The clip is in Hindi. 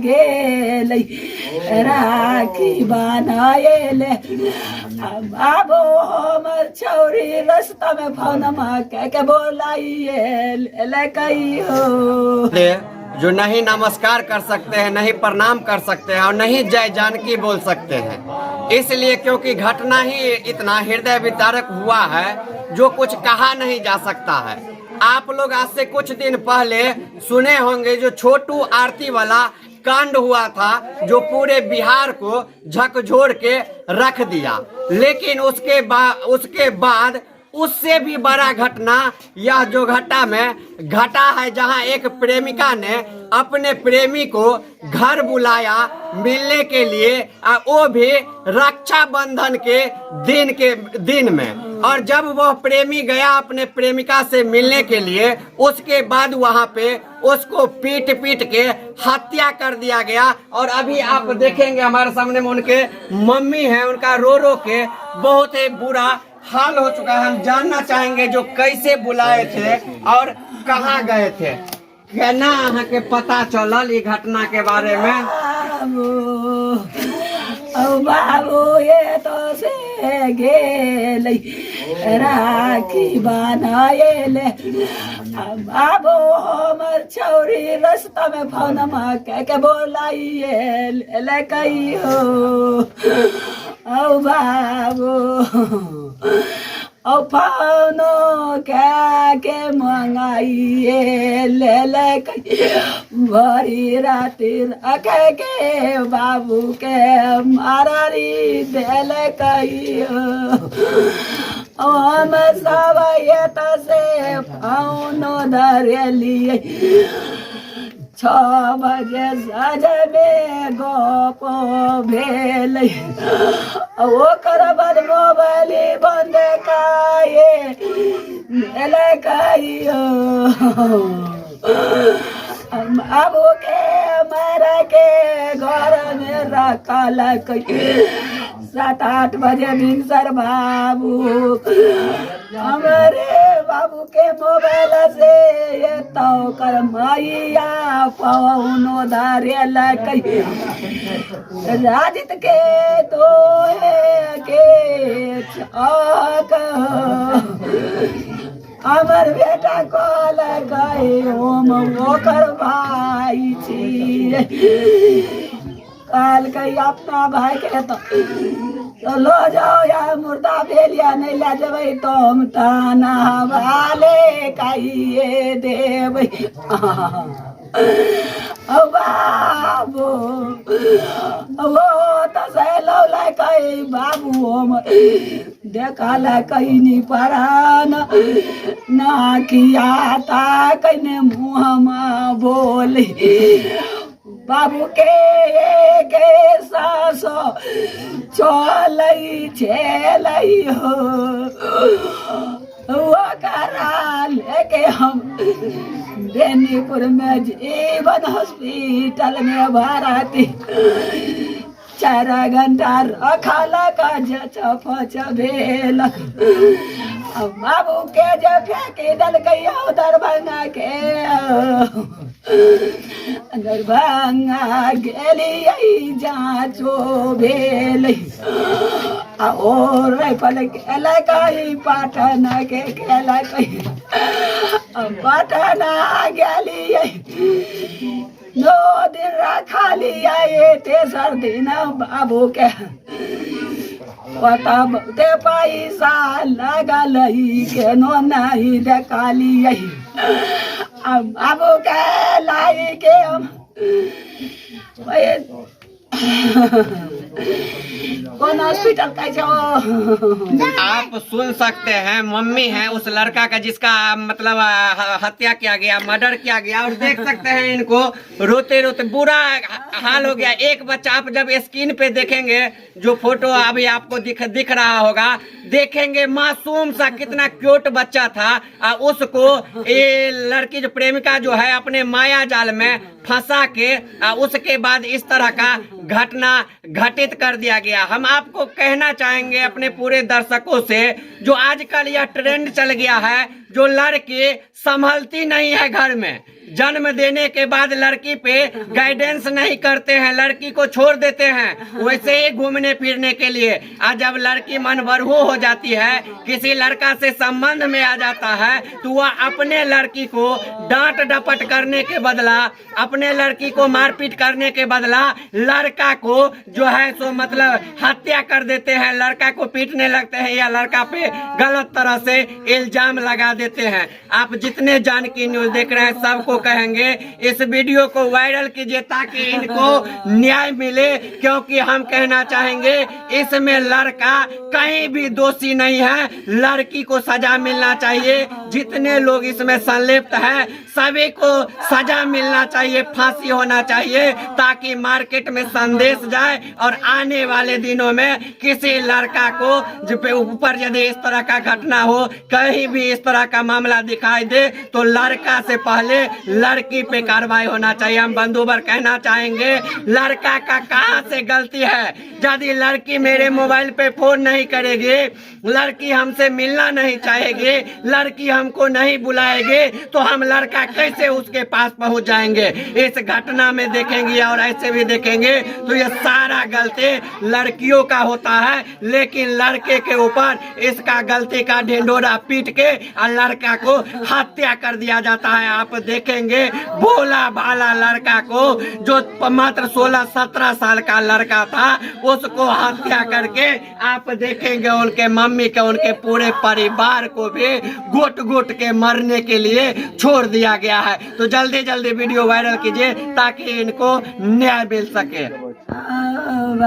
गेल राखी बनाएले बाबू हमर छौरी रास्ता में फोन के बोलाइए कहियो जो नहीं नमस्कार कर सकते हैं, नहीं प्रणाम कर सकते हैं और नहीं जय जानकी बोल सकते हैं, इसलिए क्योंकि घटना ही इतना हृदय विदारक हुआ है जो कुछ कहा नहीं जा सकता है। आप लोग आज से कुछ दिन पहले सुने होंगे जो छोटू आरती वाला कांड हुआ था, जो पूरे बिहार को झकझोर के रख दिया। लेकिन उसके बाद उससे भी बड़ा घटना यह जो घटा है, जहां एक प्रेमिका ने अपने प्रेमी को घर बुलाया मिलने के लिए, वो भी रक्षाबंधन के दिन में। और जब वह प्रेमी गया अपने प्रेमिका से मिलने के लिए, उसके बाद वहां पे उसको पीट के हत्या कर दिया गया। और अभी आप देखेंगे हमारे सामने में उनके मम्मी हैं, उनका रो के बहुत ही बुरा हाल हो चुका है। हम जानना चाहेंगे जो कैसे बुलाए थे और कहाँ गए थे, केना अहाँ के पता चलल ई घटना के बारे में? बाबू ये तो से गेल राखी बनाएले बाबू हमर छौरी रास्ता में फोन के बोलाइए कहियो बाबू फोनो के मंगाइए ले भरी राति रखे के बाबू के मारी दिल कहियो हम सब ये से फोनो धरेलिए 6 बजे सज में गप भेल ओकर बाद मोबाइल बंद काहे भेल कहियो बाबू के मारा के घर में रखल 7-8 बजे भिनसर बाबू हमारे बाबू के मोबाइल से ये तो कर मैया पौनो धारेल राजित के तो के हमर बेटा कल गए हम ओकर भाई छी काल कही अपना भाई के तो लो जाओ या मुर्दा भेलिया नहीं ला जब तो हम ताना वाले कहिए देवे बाबू वो तो सहलो ला कही बाबू हम देखा ला कहीं नहीं परान ना किया था कहीं मुँह में बोले बाबू के सासो चलई छेलई हो वो करा लेके हम बेनीपुर में जीवन हॉस्पिटल में भर्ती 4 घंटा रखल का जच भेलक बाबू के जब फेंके दल गया दरभंगा गेलिए जाँचो भेल और राइफल खेल कही पटना के खेल कही पटना गेलिए 2 दिन रखा लिया 3 दिन बाबू के पता बहुते पैसा लगल के नो नहीं देखा लिये बाबू के लाई के हम कौन हॉस्पिटल कैसे आप सुन सकते हैं, मम्मी है उस लड़का का जिसका मतलब हत्या किया गया, मर्डर किया गया। और देख सकते हैं इनको रोते रोते बुरा हाल हो गया। एक बच्चा आप जब स्क्रीन पे देखेंगे जो फोटो अभी आपको दिख रहा होगा, देखेंगे मासूम सा कितना क्यूट बच्चा था। उसको ये लड़की जो प्रेमिका जो है अपने माया जाल में फंसा के उसके बाद इस तरह का घटना घटित कर दिया गया। हम आपको कहना चाहेंगे अपने पूरे दर्शकों से, जो आजकल यह ट्रेंड चल गया है, जो लड़की संभलती नहीं है घर में, जन्म देने के बाद लड़की पे गाइडेंस नहीं करते हैं, लड़की को छोड़ देते हैं वैसे ही घूमने फिरने के लिए। आज जब लड़की मनबरहू हो जाती है, किसी लड़का से संबंध में आ जाता है, तो वह अपने लड़की को डांट डपट करने के बदला, अपने लड़की को मारपीट करने के बदला लड़का को जो है सो मतलब हत्या कर देते हैं, लड़का को पीटने लगते हैं या लड़का पे गलत तरह से इल्जाम लगा देते हैं। आप जितने जानकी न्यूज देख रहे हैं सबको कहेंगे इस वीडियो को वायरल कीजिए ताकि इनको न्याय मिले, क्योंकि हम कहना चाहेंगे इसमें लड़का कहीं भी दोषी नहीं है, लड़की को सजा मिलना चाहिए। जितने लोग इसमें संलिप्त हैं सभी को सजा मिलना चाहिए, फांसी होना चाहिए, ताकि मार्केट में संदेश जाए और आने वाले दिनों में किसी लड़का को ऊपर यदि इस तरह का घटना हो, कहीं भी इस तरह का मामला दिखाई दे, तो लड़का से पहले लड़की पे कार्रवाई होना चाहिए। हम बंधुवर कहना चाहेंगे लड़का का कहां से गलती है? यदि लड़की मेरे मोबाइल पे फोन नहीं करेगी, लड़की हमसे मिलना नहीं चाहेगी, लड़की हमको नहीं बुलाएगी, तो हम लड़का कैसे उसके पास पहुंच जाएंगे? इस घटना में देखेंगे और ऐसे भी देखेंगे तो ये सारा गलती लड़कियों का होता है, लेकिन लड़के के ऊपर इसका गलती का ढिंढोरा पीट के और लड़का को हत्या कर दिया जाता है। आप देखेंगे भोला भाला लड़का को, जो मात्र 16-17 साल का लड़का था, उसको हत्या करके आप देखेंगे उनके मम्मी के, उनके पूरे परिवार को भी घुट घुट के मरने के लिए छोड़ दिया गया है। तो जल्दी जल्दी वीडियो वायरल कीजिए ताकि इनको न्याय मिल सके।